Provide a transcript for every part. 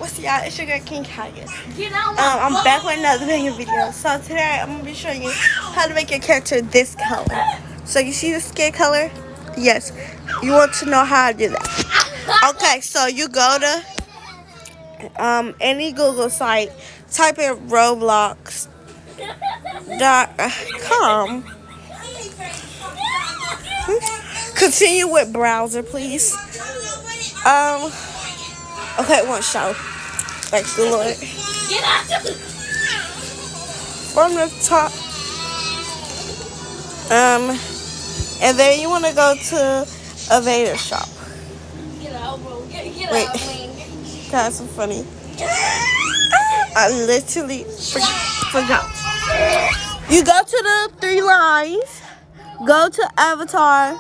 What's y'all? It's your girl King Kaya. Get on I'm back with another banger video. So today I'm gonna be showing you how to make your character this color. So you see the skin color? Yes. You want to know how I do that. Okay, so you go to any Google site, type in Roblox.com. Continue with browser, please. Okay, one show. Thanks the Lord. Get out. From the top. And then you want to go to a Vader shop. Get out, bro. Get Wait. out, man. That's so funny. I literally forgot. You go to the 3 lines. Go to Avatar.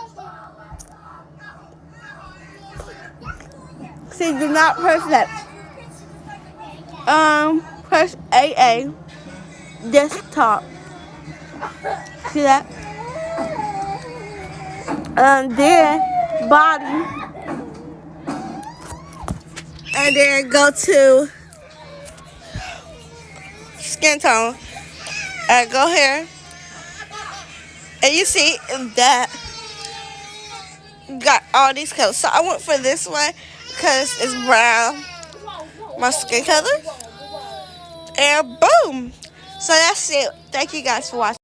See, do not press that. Press AA. Desktop. See that? Then body. And then go to skin tone. And go here. And you see that got all these colors. So I went for this one because it's brown. My skin color. And boom. So that's it. Thank you guys for watching.